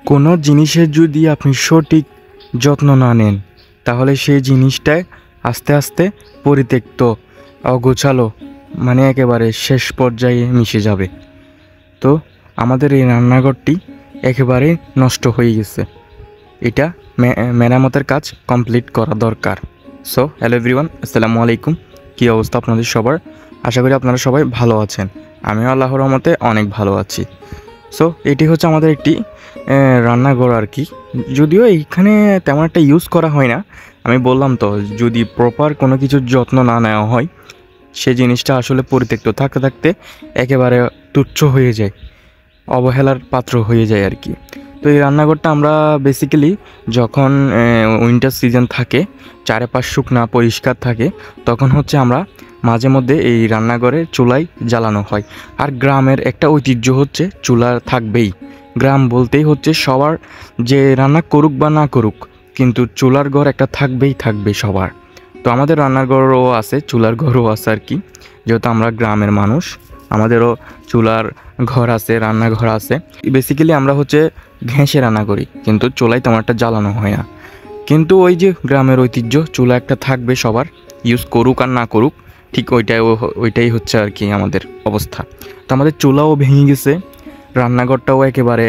কোনো জিনিসের যদি আপনি সঠিক যত্ন না নেন তাহলে সেই জিনিসটায় আস্তে আস্তে পরিত্যক্ত, অগোছালো, মানে একেবারে শেষ পর্যায়ে মিশে যাবে। তো আমাদের এই রান্নাঘরটি একেবারে নষ্ট হয়ে গেছে, এটা মেরামতের কাজ কমপ্লিট করা দরকার। সো হ্যালো এভরিওয়ান, আসসালামু আলাইকুম। কী অবস্থা আপনাদের সবার? আশা করি আপনারা সবাই ভালো আছেন। আমিও আল্লাহর রহমতে অনেক ভালো আছি। সো এটি হচ্ছে আমাদের একটি রান্নাঘর আর কি, যদিও এইখানে তেমন একটা ইউজ করা হয় না। আমি বললাম তো, যদি প্রপার কোনো কিছুর যত্ন না নেওয়া হয় সে জিনিসটা আসলে পরিত্যক্ত থাকতে থাকতে একেবারে তুচ্ছ হয়ে যায়, অবহেলার পাত্র হয়ে যায় আর কি। তো এই রান্নাঘরটা আমরা বেসিক্যালি যখন উইন্টার সিজন থাকে, চারপাশ শুকনা পরিষ্কার থাকে, তখন হচ্ছে আমরা মাঝে মধ্যে এই রান্নাঘরে চুলাই জ্বালানো হয়। আর গ্রামের একটা ঐতিহ্য হচ্ছে চুলা থাকবেই। গ্রাম বলতেই হচ্ছে সবার, যে রান্না করুক বা না করুক, কিন্তু চুলার ঘর একটা থাকবেই থাকবে সবার। তো আমাদের রান্নাঘরও আছে, চুলার ঘরও আছে আর কি। যেহেতু আমরা গ্রামের মানুষ, আমাদেরও চুলার ঘর আছে, রান্নাঘর আছে। বেসিক্যালি আমরা হচ্ছে ঘ্যাঁসে রান্না করি, কিন্তু চুলাই তেমন একটা জ্বালানো হয় না। কিন্তু ওই যে গ্রামের ঐতিহ্য, চুলা একটা থাকবে সবার, ইউজ করুক আর না করুক, ঠিক ওইটাই হচ্ছে আর কি আমাদের অবস্থা। তো আমাদের চুলাও ভেঙে গেছে, রান্নাঘরটাও একেবারে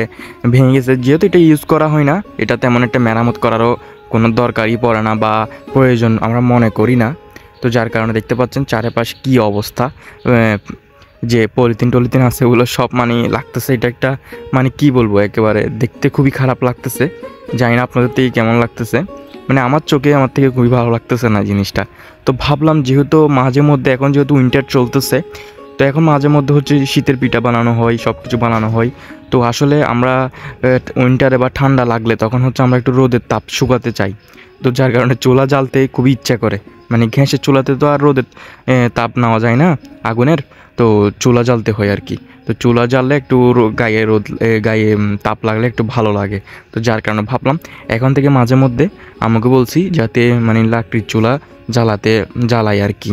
ভেঙে গেছে। যেহেতু এটা ইউজ করা হয় না, এটা তেমন একটা মেরামত করারও কোনো দরকারই পড়ে না বা প্রয়োজন আমরা মনে করি না। তো যার কারণে দেখতে পাচ্ছেন চারপাশে কী অবস্থা, যে পলিথিন আছে ওগুলো সব মানে লাগতেছে। এটা একটা মানে কি বলবো, একেবারে দেখতে খুবই খারাপ লাগতেছে। জানি না আপনাদের থেকে কেমন লাগতেছে, মানে আমার চোখে আমার থেকে খুবই ভালো লাগতেছে না জিনিসটা। তো ভাবলাম যেহেতু মাঝে মধ্যে এখন যেহেতু উইন্টার চলতেছে, তো এখন মাঝে মধ্যে হচ্ছে শীতের পিঠা বানানো হয়, সব কিছু বানানো হয়। তো আসলে আমরা উইন্টারে বা ঠান্ডা লাগলে তখন হচ্ছে আমরা একটু রোদের তাপ শুকাতে চাই। তো যার কারণে চুলা জ্বালতে খুবই ইচ্ছা করে, মানে গ্যাসের চুলাতে তো আর রোদের তাপ নেওয়া যায় না আগুনের, তো চুলা জ্বালতে হয় আর কি। তো চুলা জ্বাললে একটু গায়ে তাপ লাগলে একটু ভালো লাগে। তো যার কারণে ভাবলাম এখন থেকে মাঝে মধ্যে আমাকে বলছি যাতে মানে লাকড়ির চুলা জ্বালাই আর কি।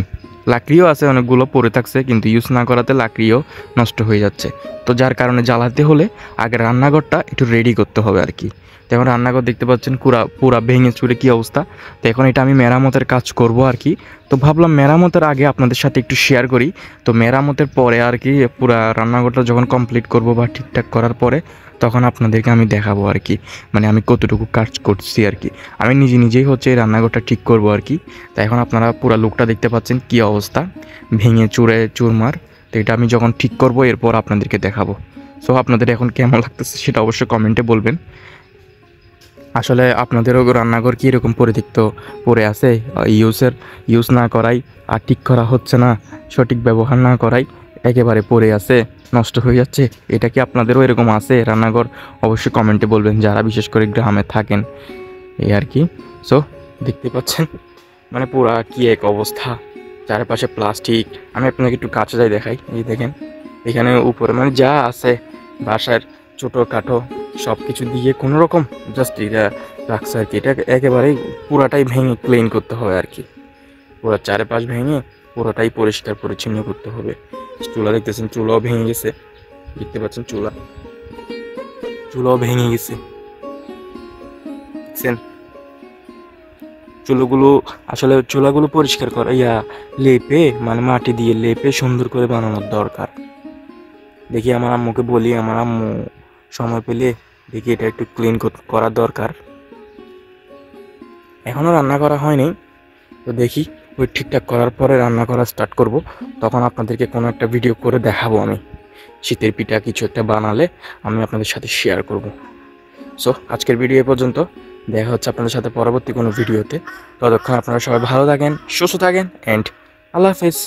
লাকড়িও আছে অনেকগুলো পড়ে থাকছে, কিন্তু ইউজ না করাতে লাকড়িও নষ্ট হয়ে যাচ্ছে। তো যার কারণে জ্বালাতে হলে আগে রান্নাঘরটা একটু রেডি করতে হবে আর কি। তো এখন রান্নাঘর দেখতে পাচ্ছেন পুরা ভেঙে চুরে কী অবস্থা। তো এখন এটা আমি মেরামতের কাজ করব আর কি। তো ভাবলাম মেরামতের আগে আপনাদের সাথে একটু শেয়ার করি। তো মেরামতের পরে আর কি পুরা রান্নাঘরটা যখন কমপ্লিট করব বা ঠিকঠাক করার পরে তখন আপনাদেরকে আমি দেখাবো আর কি, মানে আমি কতটুকু কাজ করছি আর কি। আমি নিজেই হচ্ছে এই রান্নাঘরটা ঠিক করব আর কি। তো এখন আপনারা পুরো লুকটা দেখতে পাচ্ছেন কী অবস্থা, ভেঙে চুরমার। তো এটা আমি যখন ঠিক করব এরপর আপনাদেরকে দেখাবো। সো আপনাদের এখন কেমন লাগতেছে সেটা অবশ্যই কমেন্টে বলবেন। আসলে আপনাদেরও রান্নাঘর কি এরকম পরিত্যক্ত পড়ে আছে, ইউজ না করাই আর ঠিক করা হচ্ছে না, সঠিক ব্যবহার না করাই একেবারে পড়ে আছে, নষ্ট হয়ে যাচ্ছে? এটা কি আপনাদেরও এরকম আছে রান্নাঘর? অবশ্যই কমেন্টে বলবেন, যারা বিশেষ করে গ্রামে থাকেন এই আর কি। সো দেখতে পাচ্ছেন মানে পুরা কি এক অবস্থা, চারপাশে প্লাস্টিক। আমি আপনাকে একটু কাছে যাই দেখাই, এই দেখেন এখানে উপরে মানে যা আছে বাসার ছোটোখাটো সব কিছু দিয়ে কোনো রকম জাস্ট এটা রাখছে আর কি। এটা একেবারেই পুরাটাই ভেঙে ক্লিন করতে হবে আর কি, পুরো চারপাশ ভেঙে পুরোটাই পরিষ্কার পরিচ্ছন্ন করতে হবে। চুলা দেখতেছেন, চুলাও ভেঙে গেছে, দেখতে পাচ্ছেন চুলাও ভেঙে গেছে দেখছেন। চুলাগুলো পরিষ্কার করা লেপে মানে মাটি দিয়ে লেপে সুন্দর করে বানানোর দরকার। দেখি আমার আম্মুকে বলি, আমার আম্মু সময় পেলে দেখি এটা একটু ক্লিন করা দরকার। এখনও রান্না করা হয়নি, তো দেখি ওই ঠিকঠাক করার পরে রান্না করা স্টার্ট করব। তখন আপনাদেরকে কোনো একটা ভিডিও করে দেখাবো, আমি শীতের পিঠা কিছু একটা বানালে আমি আপনাদের সাথে শেয়ার করব। সো আজকের ভিডিও এ পর্যন্ত, দেখা হচ্ছে আপনাদের সাথে পরবর্তী কোনো ভিডিওতে। ততক্ষণ আপনারা সবাই ভালো থাকেন, সুস্থ থাকেন, অ্যান্ড আল্লাহ হাফেজ।